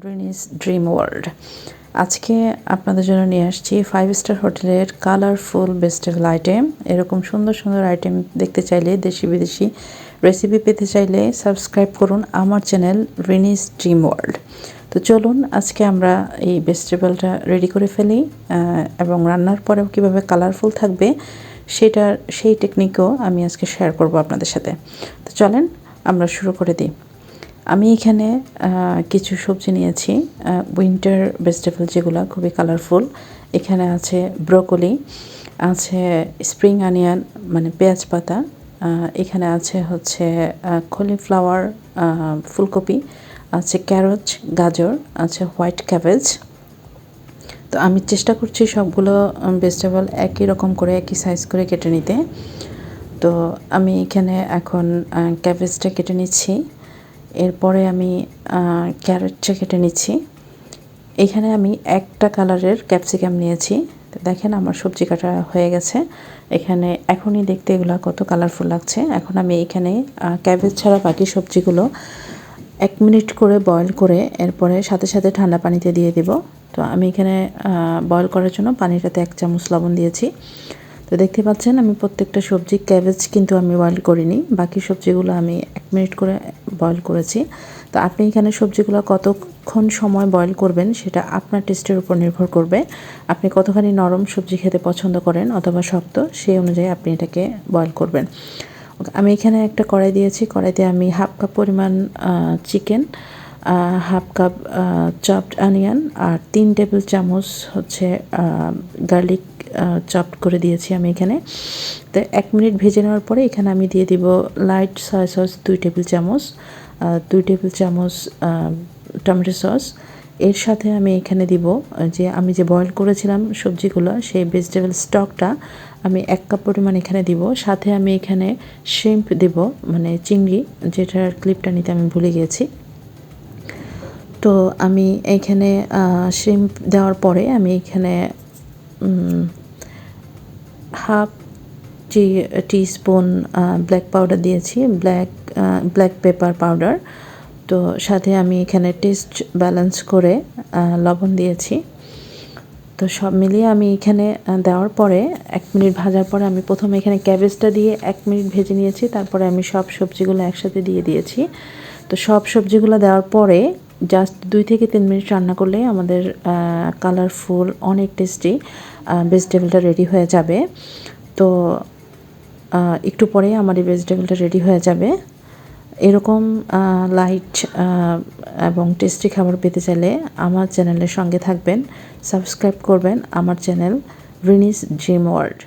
Rini's dream world. আজকে আপনাদের জন্য নিয়ে আসছি 5 স্টার হোটেলের কালারফুল ভেজিটেবল আইটেম। এরকম সুন্দর সুন্দর আইটেম দেখতে চাইলে, দেশি বিদেশি রেসিপি পেতে চাইলে সাবস্ক্রাইব করুন আমার চ্যানেল রিনিস ড্রিম ওয়ার্ল্ড। তো চলুন আজকে আমরা এই ভেজিটেবলটা রেডি করে ফেলি এবং রান্নার পরেও কীভাবে কালারফুল থাকবে সেই টেকনিকও আমি আজকে শেয়ার করব আপনাদের সাথে। তো চলেন আমরা শুরু করে দিই। আমি এখানে কিছু সবজি নিয়েছি, উইন্টার ভেজিটেবল যেগুলো খুবই কালারফুল। এখানে আছে ব্রোকলি, আছে স্প্রিং অনিয়ন মানে পেঁয়াজ পাতা, এখানে আছে হচ্ছে কলিফ্লাওয়ার ফুলকপি, আছে ক্যারট, গাজর, আছে হোয়াইট ক্যাবেজ। তো আমি চেষ্টা করছি সবগুলো ভেজিটেবল একই রকম করে একই সাইজ করে কেটে নিতে। তো আমি এখানে এখন ক্যাবেজটা কেটে নিচ্ছি, এরপরে আমি ক্যারটটা কেটে নিচ্ছি। এখানে আমি একটা কালারের ক্যাপসিকাম নিয়েছি। দেখেন আমার সবজি কাটা হয়ে গেছে। এখানে এখনই দেখতে এগুলো কত কালারফুল লাগছে। এখন আমি এখানে ক্যাবেজ ছাড়া বাকি সবজিগুলো 1 মিনিট করে বয়েল করে এরপরে সাথে সাথে ঠান্ডা পানিতে দিয়ে দেব। তো আমি এখানে বয়েল করার জন্য পানিটাতে 1 চামচ লবণ দিয়েছি। তো দেখতে পাচ্ছেন আমি প্রত্যেকটা সবজি, ক্যাবেজ কিন্তু আমি বয়েল করিনি, বাকি সবজিগুলো আমি 1 মিনিট করে বয়েল করেছি। তো আপনি এখানে সবজিগুলো কতক্ষণ সময় বয়েল করবেন সেটা আপনার টেস্টের উপর নির্ভর করবে। আপনি কতখানি নরম সবজি খেতে পছন্দ করেন অথবা শক্ত, সেই অনুযায়ী আপনি এটাকে বয়েল করবেন। আমি এখানে একটা কড়াই দিয়েছি, কড়াইতে আমি 1/2 কাপ পরিমাণ চিকেন, 1/2 কাপ চপড অনিয়ন আর 3 টেবিল চামচ হচ্ছে গার্লিক চপড করে দিয়েছি আমি এখানে। তো 1 মিনিট ভেজে নেওয়ার পরে এখানে আমি দিয়ে দিব লাইট সয়া সস 2 টেবিল চামচ, 2 টেবিল চামচ টমেটো সস। এর সাথে আমি এখানে দিব যে আমি যে বয়েল করেছিলাম সবজিগুলো, সেই ভেজিটেবল স্টকটা আমি 1 কাপ পরিমাণ এখানে দিব। সাথে আমি এখানে শ্রিম্প দেব, মানে চিংড়ি, যেটার ক্লিপটা নিতে আমি ভুলে গিয়েছি। তো আমি এইখানে শ্রিম্প দেওয়ার পরে আমি এখানে হাফ টিস্পুন ব্ল্যাক পাউডার দিয়েছি, ব্ল্যাক পেপার পাউডার। তো সাথে আমি এখানে টেস্ট ব্যালেন্স করে লবণ দিয়েছি। তো সব মিলিয়ে আমি এখানে দেওয়ার পরে 1 মিনিট ভাজার পরে আমি প্রথমে এখানে ক্যাবেজটা দিয়ে 1 মিনিট ভেজে নিয়েছি, তারপরে আমি সব সবজিগুলো একসাথে দিয়ে দিয়েছি। তো সব সবজিগুলো দেওয়ার পরে জাস্ট 2 থেকে 3 মিনিট রান্না করলে আমাদের কালারফুল অনেক টেস্টি ভেজিটেবলটা রেডি হয়ে যাবে। তো একটু পরে আমার এই ভেজিটেবলটা রেডি হয়ে যাবে। এরকম লাইট এবং টেস্টি খাবার পেতে চাইলে আমার চ্যানেলের সঙ্গে থাকবেন, সাবস্ক্রাইব করবেন আমার চ্যানেল রিনিস ড্রিম ওয়ার্ল্ড।